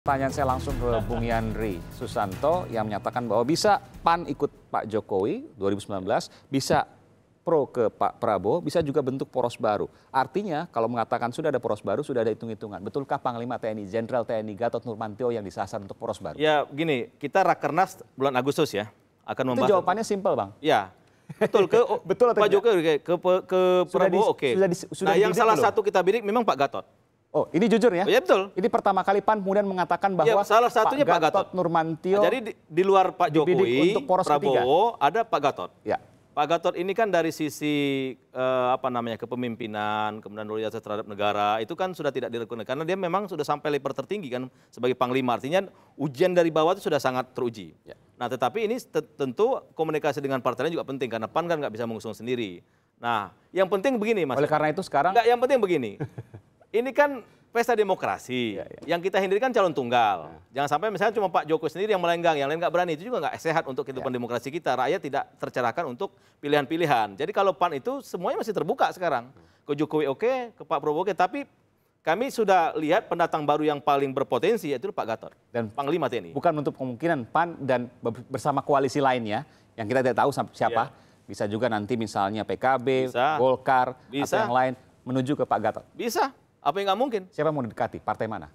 Pertanyaan saya langsung ke Bung Yandri Susanto yang menyatakan bahwa bisa PAN ikut Pak Jokowi 2019, bisa pro ke Pak Prabowo, bisa juga bentuk poros baru. Artinya kalau mengatakan sudah ada poros baru, sudah ada hitung-hitungan. Betulkah Panglima TNI, Jenderal TNI Gatot Nurmantio yang disasar untuk poros baru? Ya gini, kita Rakernas bulan Agustus ya akan membahas. Itu jawabannya simpel, Bang. Ya, betul ke Betul atau Pak Jokowi, ke Prabowo oke. Sudah Nah yang dibidik salah belum? satu kita bidik memang Pak Gatot. Oh, ini jujur ya? Oh, ya betul. Ini pertama kali PAN kemudian mengatakan bahwa Ya, salah satunya Pak Gatot Nurmantio. Nah, jadi di luar Pak Jokowi, untuk poros Prabowo, ada Pak Gatot. Ya. Pak Gatot ini kan dari sisi kepemimpinan, kemudian loyalitas terhadap negara, itu kan sudah tidak dilakukan. Karena dia memang sudah sampai level tertinggi kan sebagai Panglima. Artinya ujian dari bawah itu sudah sangat teruji. Ya. Nah tetapi ini tentu komunikasi dengan partai lain juga penting. Karena PAN kan nggak bisa mengusung sendiri. Nah yang penting begini Mas. Oleh karena itu sekarang. Nggak, yang penting begini. Ini kan pesta demokrasi. Yang kita hindari kan calon tunggal. Jangan sampai misalnya cuma Pak Jokowi sendiri yang melenggang, yang lain nggak berani. Itu juga nggak sehat untuk kehidupan demokrasi kita. Rakyat tidak tercerahkan untuk pilihan-pilihan. Jadi kalau PAN itu semuanya masih terbuka sekarang. Ke Jokowi oke, ke Pak Prabowo oke. Tapi kami sudah lihat pendatang baru yang paling berpotensi yaitu Pak Gatot. Dan Panglima TNI. Bukan untuk kemungkinan PAN dan bersama koalisi lainnya yang kita tidak tahu siapa. Bisa juga nanti misalnya PKB, Golkar, atau yang lain menuju ke Pak Gatot. Bisa. Apa yang nggak mungkin? Siapa mau didekati? Partai mana?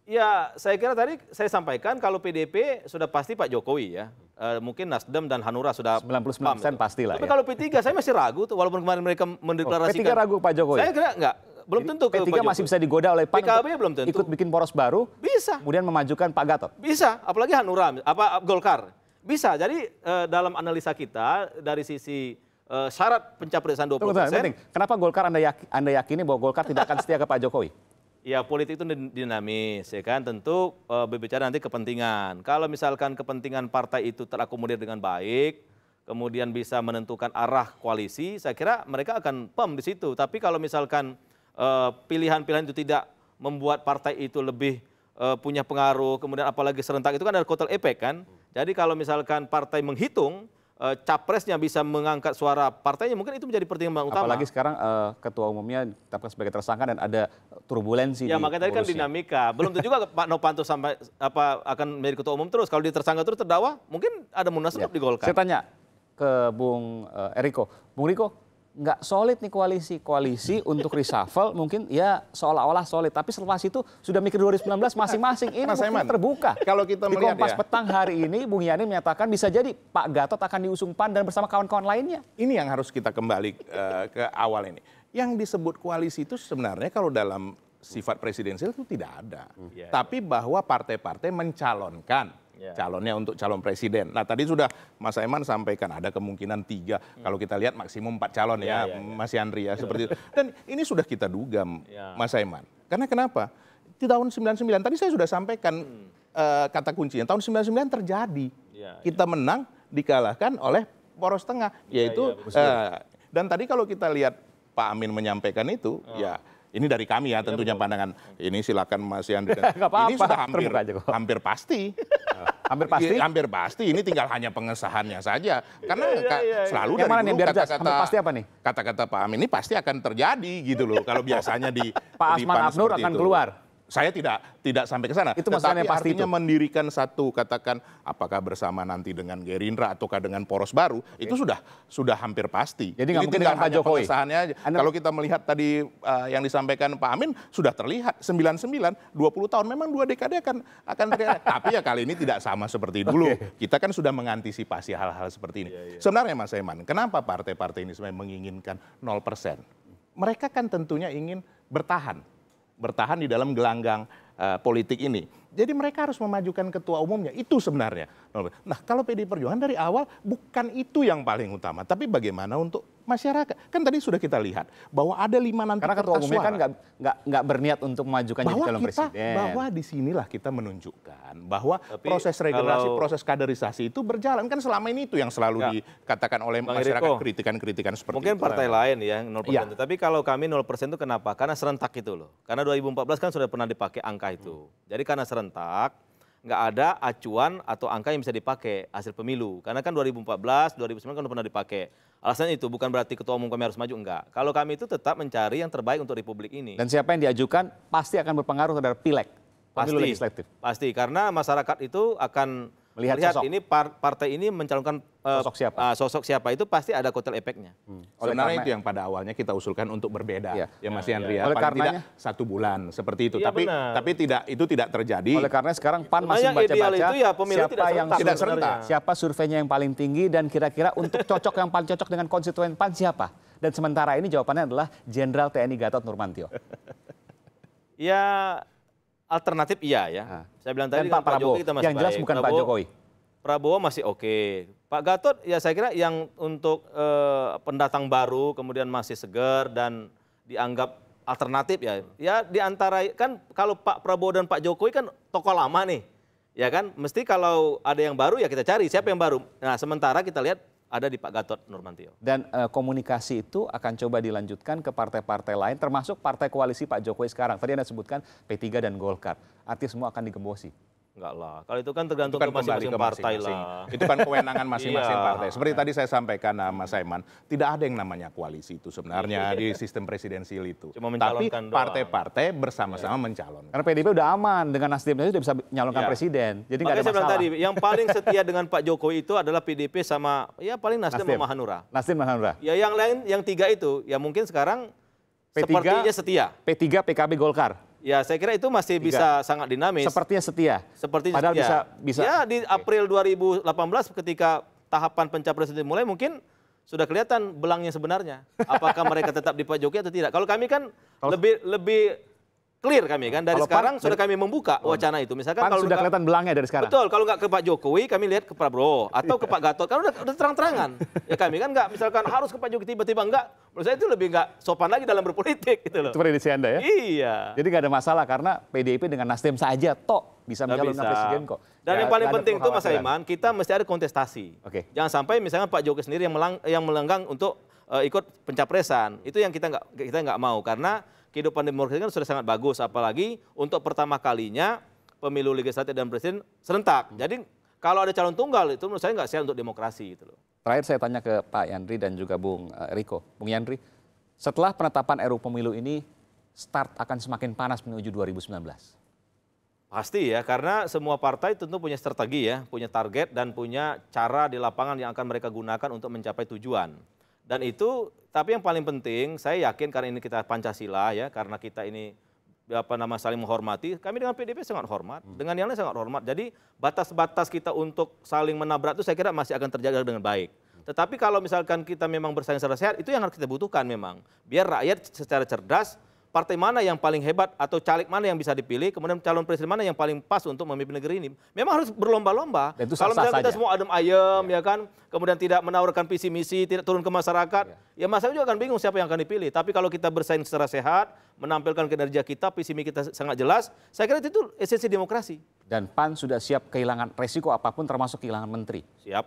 Ya, saya kira tadi saya sampaikan kalau PDP sudah pasti Pak Jokowi ya. Mungkin Nasdem dan Hanura sudah 99% pastilah. Tapi ya. kalau P3 saya masih ragu tuh, walaupun kemarin mereka mendeklarasikan. P3 ragu Pak Jokowi? Saya kira enggak. Belum tentu ke P3 Pak Jokowi. masih bisa digoda oleh PAN PKB belum tentu. ikut bikin poros baru. Bisa. Kemudian memajukan Pak Gatot. Bisa, apalagi Hanura, Golkar. Bisa. Jadi dalam analisa kita dari sisi syarat pencapresan 20%. Kenapa Golkar Anda yakini bahwa Golkar tidak akan setia ke Pak Jokowi? Ya politik itu dinamis, ya kan. Tentu berbicara nanti kepentingan. Kalau misalkan kepentingan partai itu terakomodir dengan baik, kemudian bisa menentukan arah koalisi, saya kira mereka akan firm di situ. Tapi kalau misalkan pilihan-pilihan itu tidak membuat partai itu lebih punya pengaruh, kemudian apalagi serentak itu kan ada kotel efek kan. Jadi kalau misalkan partai menghitung, capresnya bisa mengangkat suara partainya, mungkin itu menjadi pertimbangan utama. Apalagi sekarang ketua umumnya ditetapkan sebagai tersangka dan ada turbulensi. Ya makanya tadi kan dinamika. Belum tentu juga Pak Novanto sampai akan menjadi ketua umum terus. Kalau dia tersangka terus terdakwa, mungkin ada munaslup di Golkar. Saya tanya ke Bung Eriko. Bung Riko, nggak solid nih koalisi untuk reshuffle mungkin ya seolah-olah solid, tapi setelah itu sudah mikir 2019 masing-masing. Ini mungkin terbuka. Kalau kita di melihat Kompas Petang hari ini Bung Yani menyatakan bisa jadi Pak Gatot akan diusung PAN dan bersama kawan-kawan lainnya. Ini yang harus kita kembali ke awal ini. Yang disebut koalisi itu sebenarnya kalau dalam sifat presidensial itu tidak ada. Tapi bahwa partai-partai mencalonkan calonnya untuk calon presiden. Nah tadi sudah Mas Aiman sampaikan ada kemungkinan 3. Kalau kita lihat maksimum 4 calon Mas Yandri ya seperti itu. Dan ini sudah kita duga Mas Aiman. Karena kenapa? Di tahun 99 tadi saya sudah sampaikan kata kuncinya. Tahun 99 terjadi. Kita menang dikalahkan oleh poros tengah. Yaitu dan tadi kalau kita lihat Pak Amin menyampaikan itu ya. Ini dari kami ya tentunya pandangan. Ini silakan Mas Yandri. Ini sudah hampir pasti. Hampir pasti? Hampir pasti. Ini tinggal hanya pengesahannya saja. Karena selalu yang dari dulu pasti apa nih? Kata-kata Pak Amin ini pasti akan terjadi gitu loh. Kalau biasanya di Pak Asman Abnur akan keluar. Saya tidak sampai ke sana. Itu maksudnya pasti artinya mendirikan satu, katakan apakah bersama nanti dengan Gerindra ataukah dengan poros baru, itu sudah hampir pasti. Jadi nggak mungkin dengan Pak Jokowi. Pengesahannya aja. Kalau kita melihat tadi yang disampaikan Pak Amin sudah terlihat 99, 20 tahun memang 2 dekade akan terlihat. Tapi ya kali ini tidak sama seperti dulu. Kita kan sudah mengantisipasi hal-hal seperti ini. Sebenarnya Mas Aiman, kenapa partai-partai ini sebenarnya menginginkan 0%? Mereka kan tentunya ingin bertahan di dalam gelanggang politik ini. Jadi mereka harus memajukan ketua umumnya. Itu sebenarnya. Nah kalau PDI Perjuangan dari awal bukan itu yang paling utama. Tapi bagaimana untuk masyarakat. Kan tadi sudah kita lihat bahwa ada 5 nanti. Karena ketua umumnya kan nggak berniat untuk memajukan jadi calon presiden. Bahwa disinilah kita menunjukkan bahwa proses regenerasi, proses kaderisasi itu berjalan. Kan selama ini itu yang selalu dikatakan oleh masyarakat kritikan-kritikan seperti mungkin itu. Mungkin partai lain ya 0%. Tapi kalau kami 0% itu kenapa? Karena serentak itu loh. Karena 2014 kan sudah pernah dipakai angka itu. Jadi karena serentak, nggak ada acuan atau angka yang bisa dipakai hasil pemilu. Karena kan 2014, 2009 kan pernah dipakai. Alasannya itu bukan berarti ketua umum kami harus maju, enggak. Kalau kami itu tetap mencari yang terbaik untuk republik ini. Dan siapa yang diajukan pasti akan berpengaruh terhadap pileg. pemilu Pasti, legislatif. pasti karena masyarakat itu akan Melihat melihat sosok. ini partai ini mencalonkan sosok siapa itu pasti ada kotel efeknya. Sebenarnya itu yang pada awalnya kita usulkan untuk berbeda, Iya. ya Mas Yandri. Oleh Paling tidak karenanya- 1 bulan seperti itu. Iya, Tapi benar. itu tidak terjadi. Oleh karena sekarang PAN masih Sebenarnya ideal baca-baca itu ya pemilu siapa tidak yang serentak Tidak sebenarnya. serentak. siapa surveinya yang paling tinggi dan kira-kira untuk cocok yang paling cocok dengan konstituen PAN siapa? Dan sementara ini jawabannya adalah Jenderal TNI Gatot Nurmantio. Ya alternatif iya ya. Saya bilang tadi Dan Pak dengan Pak Prabowo, Jokowi kita masih yang jelas baik. bukan Pak Jokowi. Prabowo masih oke. Pak Gatot ya saya kira yang untuk pendatang baru kemudian masih segar dan dianggap alternatif ya. Ya di antara kan kalau Pak Prabowo dan Pak Jokowi kan tokoh lama nih. Ya kan mesti kalau ada yang baru ya kita cari siapa yang baru. Nah sementara kita lihat ada di Pak Gatot Nurmantio. Dan komunikasi itu akan coba dilanjutkan ke partai-partai lain, termasuk partai koalisi Pak Jokowi sekarang. Tadi Anda sebutkan P3 dan Golkar. Artinya semua akan digembosi. Enggak lah. Kalau itu kan tergantung Itu kan ke kembali masing-masing ke partai masing-masing. lah. Itu kan kewenangan masing-masing Iya. partai. Seperti tadi saya sampaikan Mas Saiman, tidak ada yang namanya koalisi itu sebenarnya di sistem presidensial itu. Cuma Tapi mencalonkan doang. partai-partai bersama-sama mencalonkan. Karena PDIP udah aman dengan Nasdem itu sudah bisa nyalonkan Iya. presiden. Jadi nggak Makanya ada saya bilang masalah. tadi, yang paling setia dengan Pak Jokowi itu adalah PDIP sama ya paling Nasdem sama Hanura. Nasdem dan Hanura. Ya yang lain, yang 3 itu, ya mungkin sekarang P3, sepertinya setia. P3, PKB, Golkar. Ya saya kira itu masih bisa sangat dinamis. Sepertinya setia. Sepertinya Padahal setia. bisa. Ya di April 2018 ketika tahapan pencapresan dimulai mungkin sudah kelihatan belangnya sebenarnya. Apakah mereka tetap di Pak Jokowi atau tidak. Kalau kami kan lebih clear kami kan. Dari Kalau sekarang PAN- sudah kami membuka wacana itu. Misalkan PAN kalau sudah nggak- kelihatan belangnya dari sekarang. Betul, kalau nggak ke Pak Jokowi, kami lihat ke Prabowo atau ke Pak Gatot. Kan udah terang-terangan. Ya kami kan nggak, misalkan harus ke Pak Jokowi tiba-tiba enggak. Menurut saya itu lebih nggak sopan lagi dalam berpolitik gitu loh. Itu prediksi Anda ya? Iya. Jadi nggak ada masalah karena PDIP dengan Nasdem saja tok bisa Nggak mencalonkan bisa. presiden kok. Dan yang Nggak paling ada penting itu Mas kekhawatiran. Aiman, kita mesti ada kontestasi. Oke. Jangan sampai misalnya Pak Jokowi sendiri yang melenggang untuk ikut pencapresan. Itu yang kita nggak mau karena kehidupan demokrasi kan sudah sangat bagus, apalagi untuk pertama kalinya pemilu legislatif dan presiden serentak. Jadi kalau ada calon tunggal itu menurut saya nggak sehat untuk demokrasi gitu loh. Terakhir saya tanya ke Pak Yandri dan juga Bung Riko. Bung Yandri, setelah penetapan RUU Pemilu ini, start akan semakin panas menuju 2019. Pasti ya, karena semua partai tentu punya strategi ya, punya target dan punya cara di lapangan yang akan mereka gunakan untuk mencapai tujuan. Dan itu, tapi yang paling penting, saya yakin karena ini kita Pancasila ya, karena kita ini saling menghormati, kami dengan PDIP sangat hormat, dengan yang lain sangat hormat. Jadi batas-batas kita untuk saling menabrak itu saya kira masih akan terjaga dengan baik. Tetapi kalau misalkan kita memang bersaing secara sehat, itu yang harus kita butuhkan memang. Biar rakyat secara cerdas, partai mana yang paling hebat atau caleg mana yang bisa dipilih, kemudian calon presiden mana yang paling pas untuk memimpin negeri ini. Memang harus berlomba-lomba. Dan itu Kalau sah-sah misalnya kita saja. semua adem ayem ya kan, kemudian tidak menawarkan visi misi, tidak turun ke masyarakat, ya masyarakat juga akan bingung siapa yang akan dipilih. Tapi kalau kita bersaing secara sehat, menampilkan kinerja kita, visi misi kita sangat jelas, saya kira itu esensi demokrasi. Dan PAN sudah siap kehilangan resiko apapun termasuk kehilangan menteri. Siap,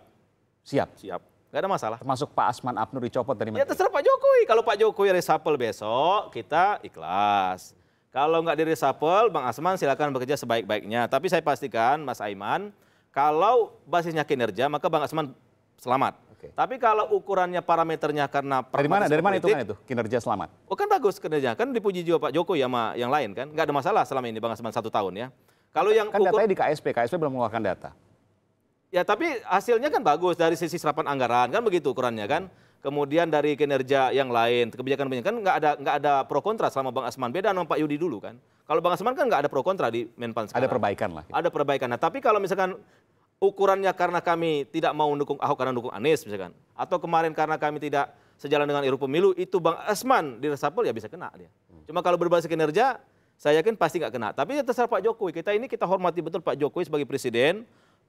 Siap. siap. Nggak ada masalah. Termasuk Pak Asman Abnur dicopot dari Ya menteri. terserah Pak Jokowi. Kalau Pak Jokowi reshuffle besok, kita ikhlas. Kalau nggak di reshuffle, Bang Asman silakan bekerja sebaik-baiknya. Tapi saya pastikan, Mas Aiman, kalau basisnya kinerja, maka Bang Asman selamat. Oke. Tapi kalau ukurannya, parameternya karena Dari mana pragmatisme hitungan politik, itu kinerja selamat? oh kan bagus kinerja. Kan dipuji juga Pak Jokowi sama yang lain kan. Nggak ada masalah selama ini Bang Asman 1 tahun ya. Kalau yang Kan datanya di KSP belum mengeluarkan data. ya tapi hasilnya kan bagus dari sisi serapan anggaran kan begitu ukurannya kan. Kemudian dari kinerja yang lain, kebijakan kan nggak ada pro kontra selama Bang Asman, beda sama Pak Yudi dulu kan. Kalau Bang Asman kan nggak ada pro kontra di Menpan sekarang. Ada perbaikan lah. Ada perbaikan. Nah, tapi kalau misalkan ukurannya karena kami tidak mau mendukung Ahok karena dukung Anies misalkan, atau kemarin karena kami tidak sejalan dengan RUU Pemilu, itu Bang Asman di reshuffle ya bisa kena dia. Cuma kalau berbasis kinerja, saya yakin pasti nggak kena. Tapi ya terserah Pak Jokowi. Kita hormati betul Pak Jokowi sebagai presiden,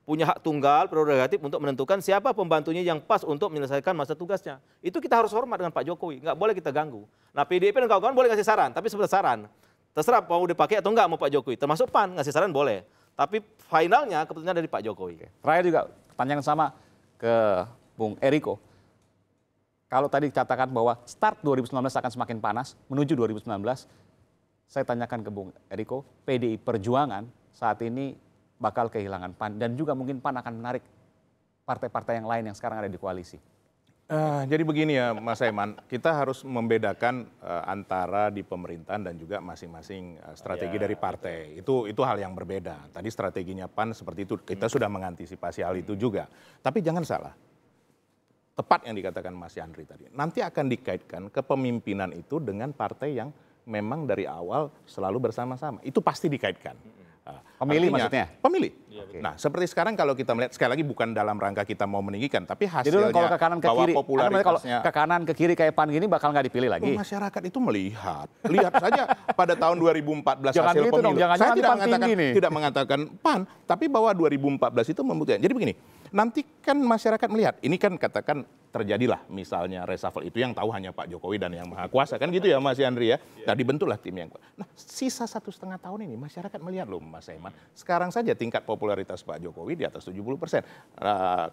punya hak tunggal, prerogatif untuk menentukan siapa pembantunya yang pas untuk menyelesaikan masa tugasnya. Itu kita harus hormat dengan Pak Jokowi, nggak boleh kita ganggu. Nah PDIP dan kawan-kawan boleh ngasih saran, tapi sebenarnya saran. Terserah mau dipakai atau enggak mau Pak Jokowi, termasuk PAN ngasih saran boleh. Tapi finalnya keputusannya dari Pak Jokowi. Terakhir juga pertanyaan sama ke Bung Eriko. Kalau tadi katakan bahwa start 2019 akan semakin panas menuju 2019, saya tanyakan ke Bung Eriko, PDI Perjuangan saat ini bakal kehilangan PAN dan juga mungkin PAN akan menarik partai-partai yang lain yang sekarang ada di koalisi. Jadi begini ya Mas Eman, kita harus membedakan antara di pemerintahan dan juga masing-masing strategi dari partai. Itu hal yang berbeda. Tadi strateginya PAN seperti itu, kita sudah mengantisipasi hal itu juga. Tapi jangan salah, tepat yang dikatakan Mas Yandri tadi. Nanti akan dikaitkan kepemimpinan itu dengan partai yang memang dari awal selalu bersama-sama. Itu pasti dikaitkan. Pemilih Artinya, maksudnya? Pemilih. Ya, Nah, seperti sekarang kalau kita melihat, sekali lagi bukan dalam rangka kita mau meninggikan, tapi Jadi hasilnya kalau ke kanan ke bahwa kiri, kalau popularitasnya... ke kanan ke kiri kayak PAN gini bakal nggak dipilih lagi. Masyarakat itu melihat. Lihat saja pada tahun 2014 Jangan hasil gitu pemilu. dong, jangan Saya PAN tidak mengatakan PAN, tapi bahwa 2014 itu membuktikan. Jadi begini, nanti kan masyarakat melihat, ini kan katakan terjadilah misalnya reshuffle itu yang tahu hanya Pak Jokowi dan yang maha kuasa, kan gitu ya Mas Yandri ya. Nah, dibentuklah tim yang kuat. Nah, sisa 1,5 tahun ini masyarakat melihat loh Mas Eman. Sekarang saja tingkat popularitas Pak Jokowi di atas 70%.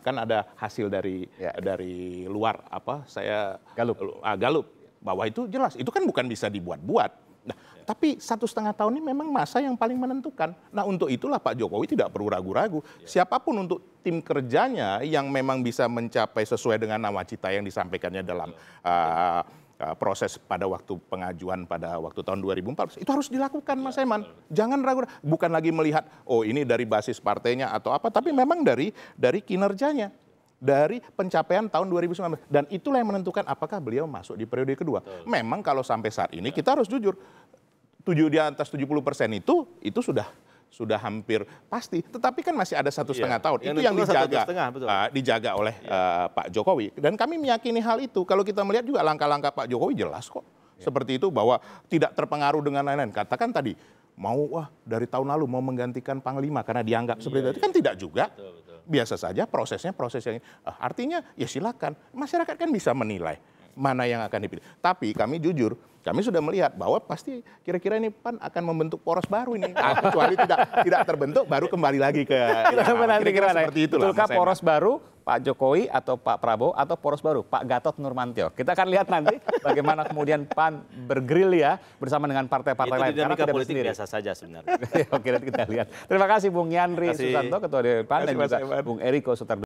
Kan ada hasil dari luar Gallup bahwa itu jelas. Itu kan bukan bisa dibuat-buat. Nah, tapi 1,5 tahun ini memang masa yang paling menentukan. Nah, untuk itulah Pak Jokowi tidak perlu ragu-ragu. Siapapun untuk tim kerjanya yang memang bisa mencapai sesuai dengan nawacita yang disampaikannya dalam proses pada waktu pengajuan pada waktu tahun 2014, itu harus dilakukan Mas Eman. Jangan ragu-ragu. Bukan lagi melihat, oh ini dari basis partainya atau apa, tapi memang dari kinerjanya. Dari pencapaian tahun 2019. Dan itulah yang menentukan apakah beliau masuk di periode kedua. Memang kalau sampai saat ini kita harus jujur, di atas 70% itu sudah hampir pasti. Tetapi kan masih ada 1,5 tahun. Itu yang dijaga oleh Pak Jokowi. Dan kami meyakini hal itu. Kalau kita melihat juga langkah-langkah Pak Jokowi jelas kok. Seperti itu, bahwa tidak terpengaruh dengan lain-lain. Katakan tadi, dari tahun lalu mau menggantikan Panglima karena dianggap seperti itu. Kan tidak juga. Biasa saja proses yang artinya ya silakan, masyarakat kan bisa menilai mana yang akan dipilih. Tapi kami jujur, kami sudah melihat bahwa pasti kira-kira ini PAN akan membentuk poros baru ini. Kecuali tidak terbentuk, baru kembali lagi ke kira-kira seperti itulah. Betulkah poros baru Pak Jokowi atau Pak Prabowo, atau poros baru Pak Gatot Nurmantio? Kita akan lihat nanti bagaimana kemudian PAN bergerilya bersama dengan partai-partai lain. Itu dinamika politik biasa saja sebenarnya. Oke, nanti kita lihat. Terima kasih Bung Yandri Susanto, Ketua DPP PAN, dan juga Bung Eriko Sutarduja.